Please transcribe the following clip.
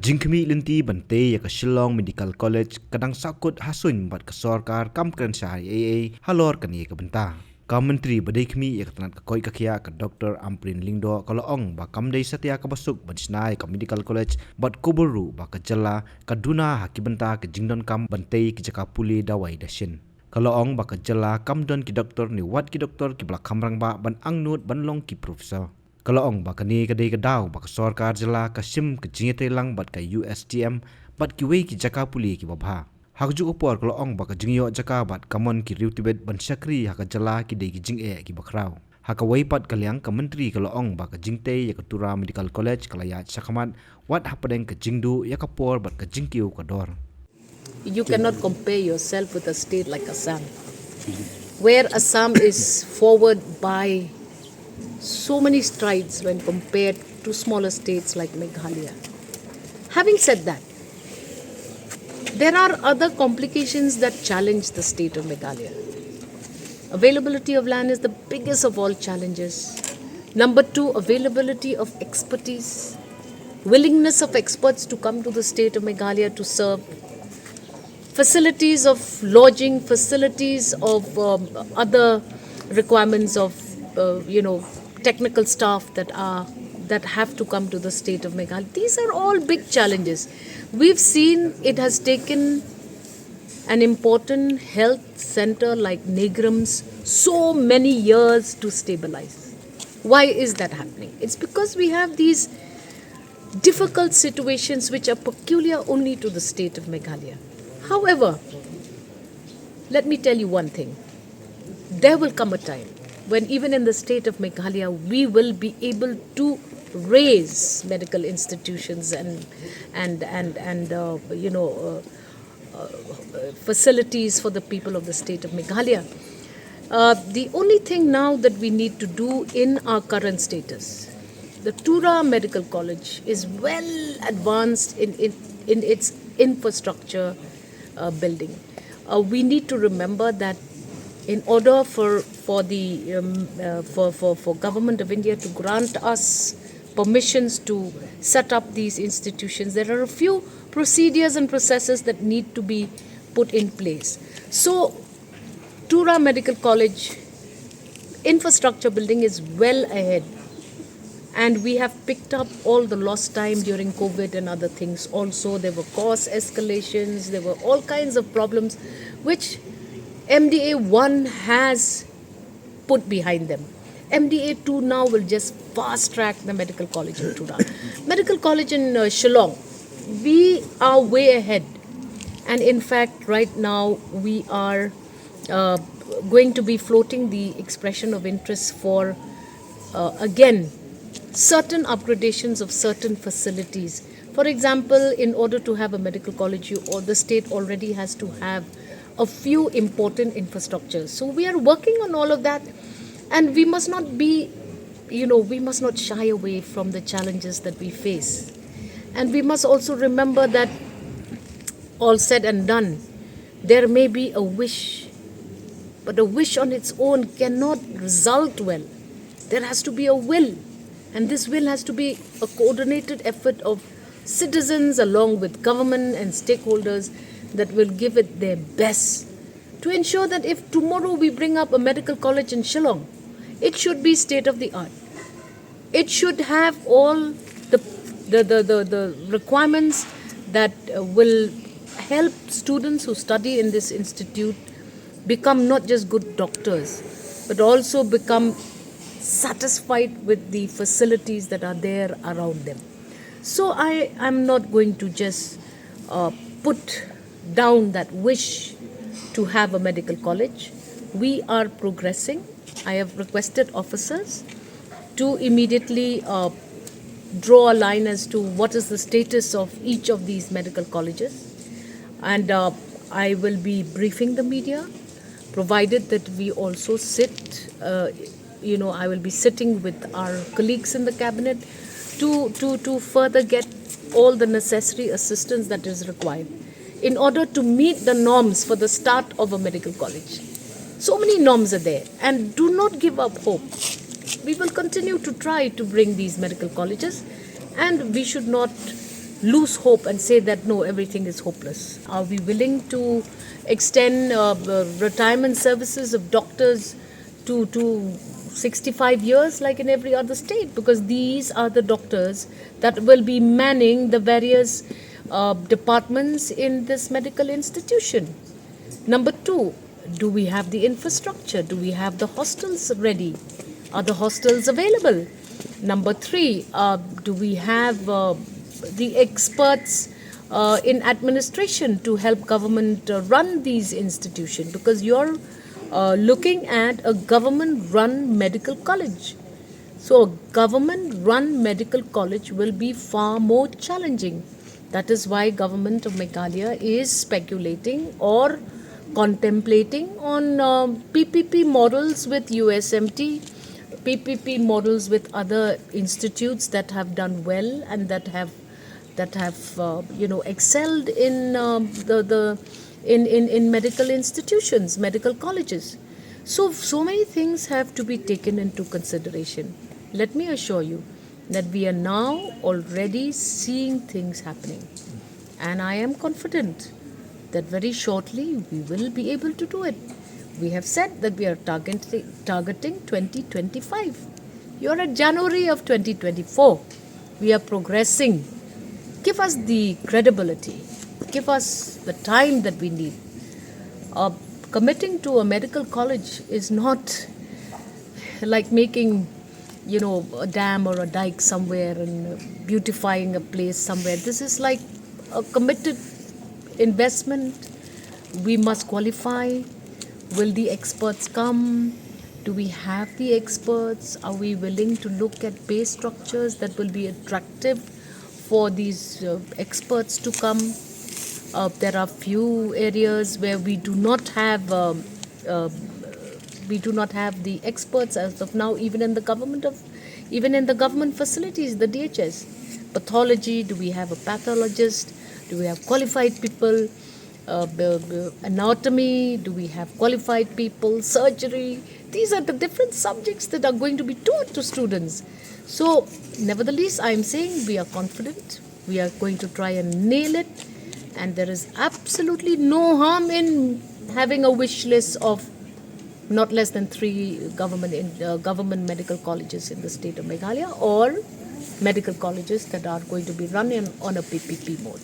jingkmi Lynti bante ya ka Shillong Medical College kadang sakut hasun bat ka sarkar kam kran syahari AA halor kani ka benta. Ka menteri badai kmi ya tanat ka koi ka kia ka Dr. Ampareen lingdo kalau ong ba kam dei satia ka basuk ban snai ka Medical College bat kuburu ba ka jala ka duna haki benta ka jingdon kam bante ki jaka puli dawai dashin. Kalau ong ba ka jala kam don ki doktor ni wat ki doktor ki blak kamrang ba ban angnut ban long ki professor. Kalau ong bakani kadai kadau bak sarkar jala kasim ke jingete lang bat ka USTM bat ki wei ki jaka puli ki babha hakju upor kalau ong bak jingyo jaka bat kamon ki riutibet ban syakri haka jala ki dei ki jinge ki bakrau haka wei pat kalyang ka menteri kalau ong bak jingte ya ka Tura Medical College kalaya Khmat wat hapadeng ka jingdu ya ka por bat ka jingkiu ka dor. You cannot compare yourself with a state like Assam, where Assam is forward by so many strides when compared to smaller states like Meghalaya. Having said that, there are other complications that challenge the state of Meghalaya. Availability of land is the biggest of all challenges. Number two, availability of expertise, willingness of experts to come to the state of Meghalaya to serve, facilities of lodging, facilities of other requirements of technical staff that have to come to the state of Meghalaya. These are all big challenges. We've seen it has taken an important health center like Negram's so many years to stabilize. Why is that happening? It's because we have these difficult situations which are peculiar only to the state of Meghalaya. However, let me tell you one thing. There will come a time when even in the state of Meghalaya, we will be able to raise medical institutions and facilities for the people of the state of Meghalaya. The only thing now that we need to do in our current status, the Tura Medical College is well advanced in its infrastructure building. We need to remember that in order for government of India to grant us permissions to set up these institutions, there are a few procedures and processes that need to be put in place. So, Tura Medical College infrastructure building is well ahead, and we have picked up all the lost time during COVID and other things. Also, there were cost escalations, there were all kinds of problems which MDA 1 has put behind them. MDA 2 now will just fast track the medical college in Tura. Medical college in Shillong, we are way ahead. And in fact, right now, we are going to be floating the expression of interest for, again, certain upgradations of certain facilities. For example, in order to have a medical college, the state already has to have a few important infrastructures. So we are working on all of that, and we must not shy away from the challenges that we face. And we must also remember that all said and done, there may be a wish, but a wish on its own cannot result well. There has to be a will, and this will has to be a coordinated effort of citizens along with government and stakeholders that will give it their best to ensure that if tomorrow we bring up a medical college in Shillong, it should be state of the art. It should have all the requirements that will help students who study in this institute become not just good doctors, but also become satisfied with the facilities that are there around them. So I am not going to just put down that wish to have a medical college. We are progressing. I have requested officers to immediately draw a line as to what is the status of each of these medical colleges. And I will be briefing the media, provided that we also sit, I will be sitting with our colleagues in the cabinet to further get all the necessary assistance that is required in order to meet the norms for the start of a medical college. So many norms are there, and do not give up hope. We will continue to try to bring these medical colleges, and we should not lose hope and say that no, everything is hopeless? Are we willing to extend retirement services of doctors to 65 years like in every other state? Because these are the doctors that will be manning the various departments in this medical institution. Number two, do we have the infrastructure? Do we have the hostels ready? Are the hostels available? Number three, do we have the experts in administration to help government run these institutions? Because you're looking at a government-run medical college. So a government-run medical college will be far more challenging. That is why government of Meghalaya is speculating or contemplating on PPP models with USMT, PPP models with other institutes that have done well and that have excelled in in medical institutions, medical colleges. So many things have to be taken into consideration. Let me assure you that we are now already seeing things happening, and I am confident that very shortly we will be able to do it. We have said that we are targeting 2025. You're at January of 2024. We are progressing. Give us the credibility. Give us the time that we need. Committing to a medical college is not like making, a dam or a dike somewhere and beautifying a place somewhere. This is like a committed investment. We must qualify. Will the experts come? Do we have the experts? Are we willing to look at pay structures that will be attractive for these experts to come? There are few areas where we do not have the experts as of now, even in the government facilities, the DHS. Pathology, do we have a pathologist? Do we have qualified people? Anatomy, do we have qualified people? Surgery, these are the different subjects that are going to be taught to students. So nevertheless, I am saying we are confident. We are going to try and nail it, and there is absolutely no harm in having a wish list of not less than 3 government medical colleges in the state of Meghalaya, or medical colleges that are going to be run on a PPP mode.